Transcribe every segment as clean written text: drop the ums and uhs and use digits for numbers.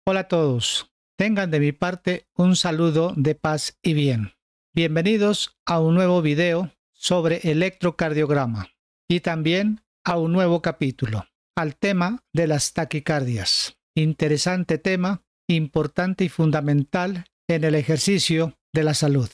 Hola a todos, tengan de mi parte un saludo de paz y bien. Bienvenidos a un nuevo video sobre electrocardiograma y también a un nuevo capítulo, al tema de las taquicardias. Interesante tema, importante y fundamental en el ejercicio de la salud.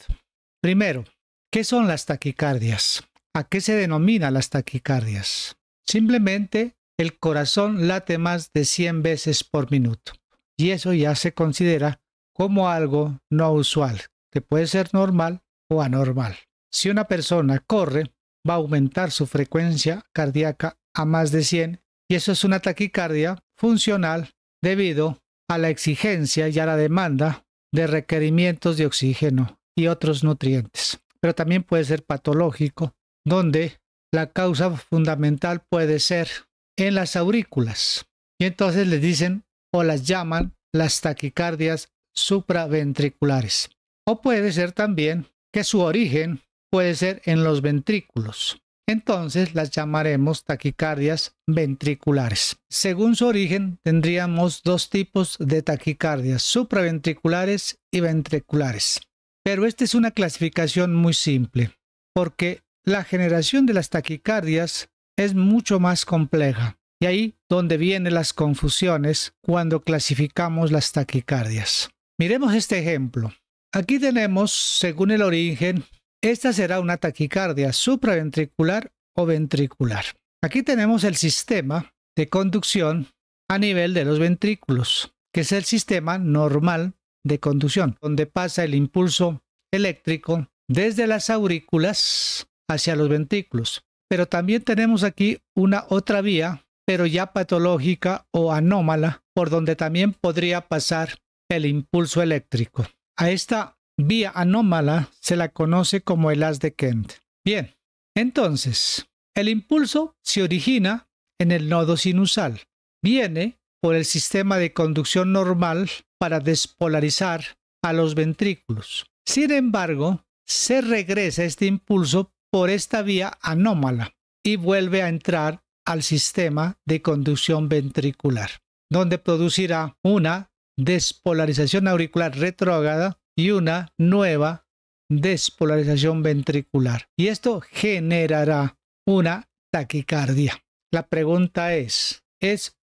Primero, ¿qué son las taquicardias? ¿A qué se denominan las taquicardias? Simplemente el corazón late más de 100 veces por minuto. Y eso ya se considera como algo no usual, que puede ser normal o anormal. Si una persona corre, va a aumentar su frecuencia cardíaca a más de 100 y eso es una taquicardia funcional debido a la exigencia y a la demanda de requerimientos de oxígeno y otros nutrientes. Pero también puede ser patológico, donde la causa fundamental puede ser en las aurículas. Y entonces les dicen o las llaman las taquicardias supraventriculares. O puede ser también que su origen puede ser en los ventrículos. Entonces las llamaremos taquicardias ventriculares. Según su origen tendríamos dos tipos de taquicardias, supraventriculares y ventriculares. Pero esta es una clasificación muy simple, porque la generación de las taquicardias es mucho más compleja. Y ahí donde vienen las confusiones cuando clasificamos las taquicardias. Miremos este ejemplo. Aquí tenemos, según el origen, esta será una taquicardia supraventricular o ventricular. Aquí tenemos el sistema de conducción a nivel de los ventrículos, que es el sistema normal de conducción, donde pasa el impulso eléctrico desde las aurículas hacia los ventrículos. Pero también tenemos aquí una otra vía, pero ya patológica o anómala, por donde también podría pasar el impulso eléctrico. A esta vía anómala se la conoce como el haz de Kent. Bien, entonces, el impulso se origina en el nodo sinusal. Viene por el sistema de conducción normal para despolarizar a los ventrículos. Sin embargo, se regresa este impulso por esta vía anómala y vuelve a entrar al sistema de conducción ventricular, donde producirá una despolarización auricular retrógrada y una nueva despolarización ventricular. Y esto generará una taquicardia. La pregunta ¿es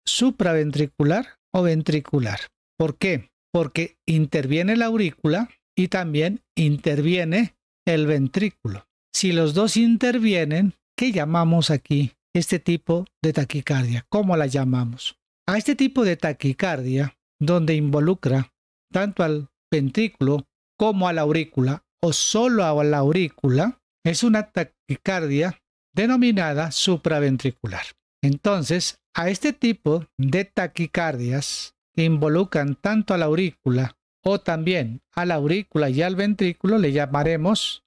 supraventricular o ventricular? ¿Por qué? Porque interviene la aurícula y también interviene el ventrículo. Si los dos intervienen, ¿qué llamamos aquí? Este tipo de taquicardia, ¿cómo la llamamos? A este tipo de taquicardia, donde involucra tanto al ventrículo como a la aurícula o solo a la aurícula, es una taquicardia denominada supraventricular. Entonces, a este tipo de taquicardias que involucran tanto a la aurícula o también a la aurícula y al ventrículo le llamaremos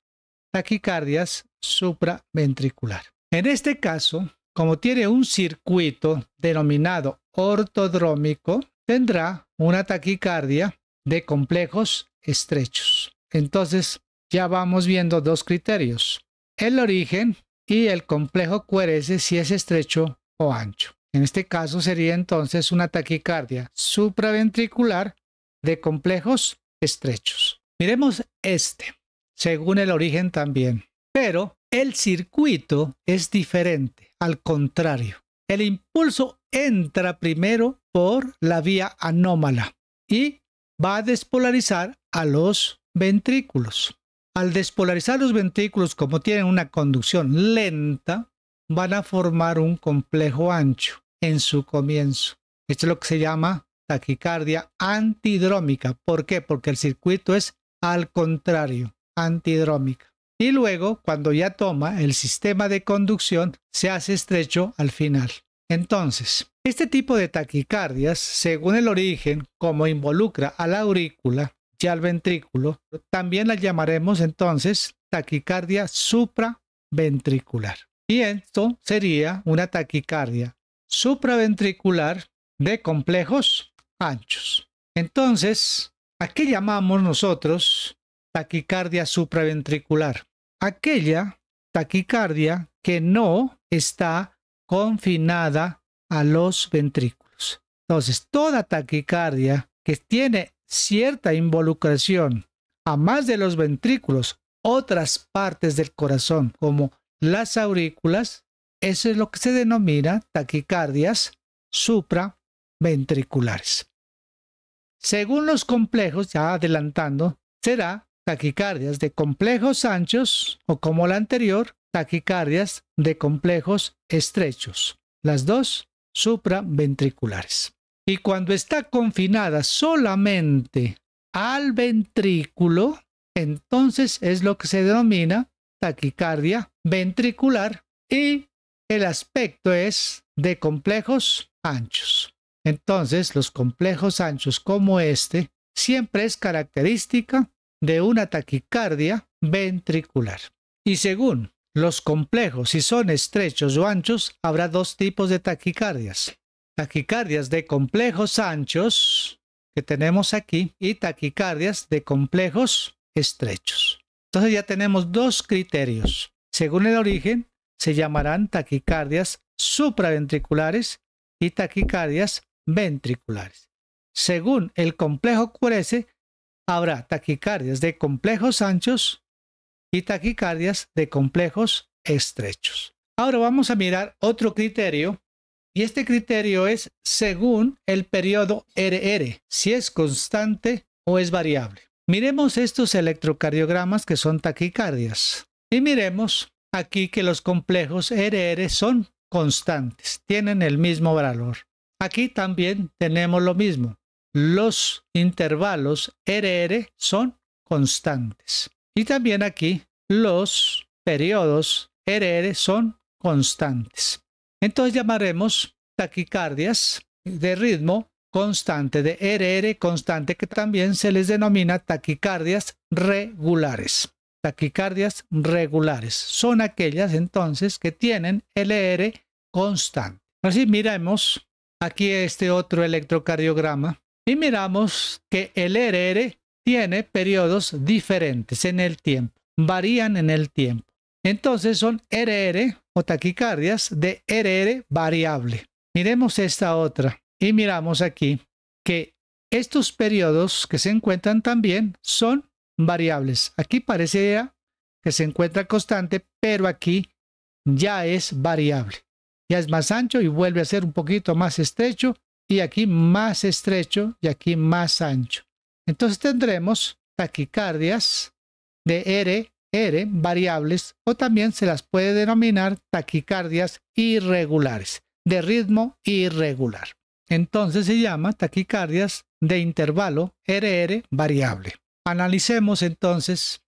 taquicardias supraventricular. En este caso, como tiene un circuito denominado ortodrómico, tendrá una taquicardia de complejos estrechos. Entonces, ya vamos viendo dos criterios: el origen y el complejo QRS, si es estrecho o ancho. En este caso sería entonces una taquicardia supraventricular de complejos estrechos. Miremos según el origen también. Pero el circuito es diferente, al contrario. El impulso entra primero por la vía anómala y va a despolarizar a los ventrículos. Al despolarizar los ventrículos, como tienen una conducción lenta, van a formar un complejo ancho en su comienzo. Esto es lo que se llama taquicardia antidrómica. ¿Por qué? Porque el circuito es al contrario, antidrómica. Y luego, cuando ya toma el sistema de conducción, se hace estrecho al final. Entonces, este tipo de taquicardias, según el origen, como involucra a la aurícula y al ventrículo, también la llamaremos entonces taquicardia supraventricular. Y esto sería una taquicardia supraventricular de complejos anchos. Entonces, ¿a qué llamamos nosotros taquicardia supraventricular? Aquella taquicardia que no está confinada a los ventrículos. Entonces, toda taquicardia que tiene cierta involucración a más de los ventrículos, otras partes del corazón, como las aurículas, eso es lo que se denomina taquicardias supraventriculares. Según los complejos, ya adelantando, será taquicardias de complejos anchos o, como la anterior, taquicardias de complejos estrechos, las dos supraventriculares. Y cuando está confinada solamente al ventrículo, entonces es lo que se denomina taquicardia ventricular y el aspecto es de complejos anchos. Entonces, los complejos anchos como este siempre es característica de una taquicardia ventricular. Y según los complejos, si son estrechos o anchos, habrá dos tipos de taquicardias. Taquicardias de complejos anchos, que tenemos aquí, y taquicardias de complejos estrechos. Entonces ya tenemos dos criterios. Según el origen, se llamarán taquicardias supraventriculares y taquicardias ventriculares. Según el complejo QRS, habrá taquicardias de complejos anchos y taquicardias de complejos estrechos. Ahora vamos a mirar otro criterio, y este criterio es según el periodo RR, si es constante o es variable. Miremos estos electrocardiogramas que son taquicardias y miremos aquí que los complejos RR son constantes, tienen el mismo valor. Aquí también tenemos lo mismo. Los intervalos RR son constantes. Y también aquí los periodos RR son constantes. Entonces llamaremos taquicardias de ritmo constante, de RR constante, que también se les denomina taquicardias regulares. Taquicardias regulares son aquellas entonces que tienen LR constante. Así miremos aquí este otro electrocardiograma y miramos que el RR tiene periodos diferentes en el tiempo, varían en el tiempo. Entonces son RR o taquicardias de RR variable. Miremos esta otra y miramos aquí que estos periodos que se encuentran también son variables. Aquí parecía que se encuentra constante, pero aquí ya es variable. Ya es más ancho y vuelve a ser un poquito más estrecho, y aquí más estrecho y aquí más ancho. Entonces tendremos taquicardias de RR variables, o también se las puede denominar taquicardias irregulares, de ritmo irregular. Entonces se llama taquicardias de intervalo RR variable. Analicemos entonces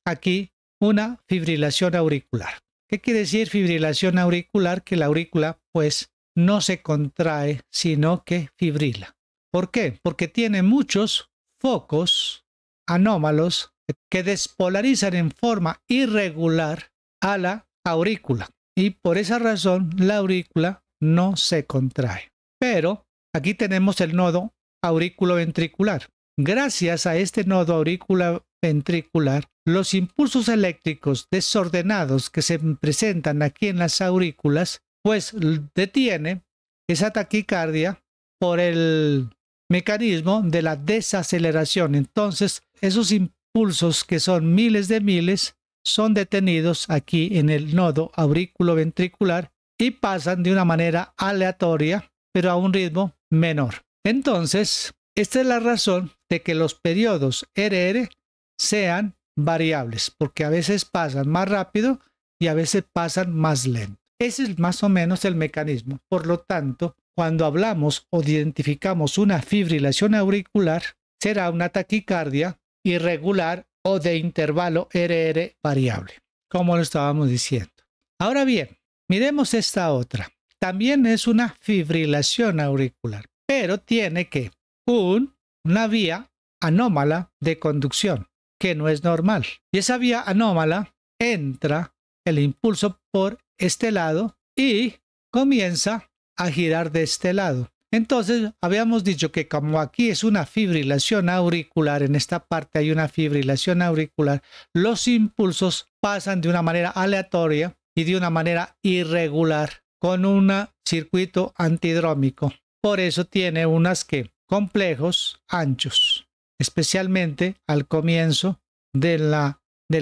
aquí una fibrilación auricular. ¿Qué quiere decir fibrilación auricular? Que la aurícula pues no se contrae, sino que fibrila. ¿Por qué? Porque tiene muchos focos anómalos que despolarizan en forma irregular a la aurícula. Y por esa razón la aurícula no se contrae. Pero aquí tenemos el nodo auriculoventricular. Gracias a este nodo auriculoventricular, los impulsos eléctricos desordenados que se presentan aquí en las aurículas, pues detiene esa taquicardia por el mecanismo de la desaceleración. Entonces, esos impulsos que son miles de miles son detenidos aquí en el nodo auriculoventricular y pasan de una manera aleatoria, pero a un ritmo menor. Entonces, esta es la razón de que los periodos RR sean variables, porque a veces pasan más rápido y a veces pasan más lento. Ese es más o menos el mecanismo. Por lo tanto, cuando hablamos o identificamos una fibrilación auricular, será una taquicardia irregular o de intervalo RR variable, como lo estábamos diciendo. Ahora bien, miremos esta otra. También es una fibrilación auricular, pero tiene que una vía anómala de conducción, que no es normal. Y esa vía anómala entra el impulso por este lado y comienza a girar de este lado. Entonces, habíamos dicho que como aquí es una fibrilación auricular, en esta parte hay una fibrilación auricular, los impulsos pasan de una manera aleatoria y de una manera irregular con un circuito antidrómico. Por eso tiene unas que complejos anchos, especialmente al comienzo del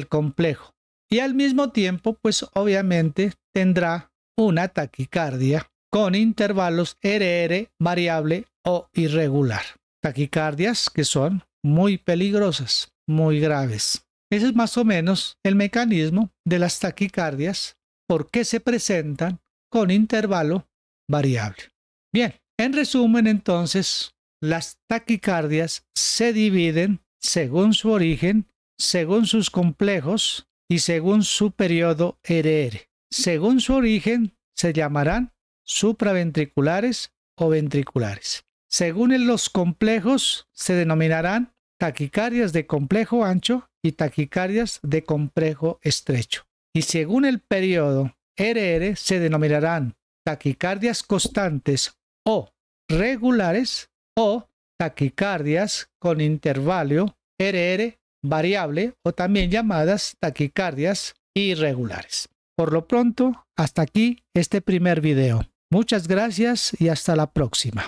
complejo. Y al mismo tiempo, pues obviamente tendrá una taquicardia con intervalos RR variable o irregular. Taquicardias que son muy peligrosas, muy graves. Ese es más o menos el mecanismo de las taquicardias, por qué se presentan con intervalo variable. Bien, en resumen entonces, las taquicardias se dividen según su origen, según sus complejos y según su periodo RR. Según su origen se llamarán supraventriculares o ventriculares. Según los complejos se denominarán taquicardias de complejo ancho y taquicardias de complejo estrecho. Y según el periodo RR se denominarán taquicardias constantes o regulares o taquicardias con intervalo RR variable o también llamadas taquicardias irregulares. Por lo pronto, hasta aquí este primer video. Muchas gracias y hasta la próxima.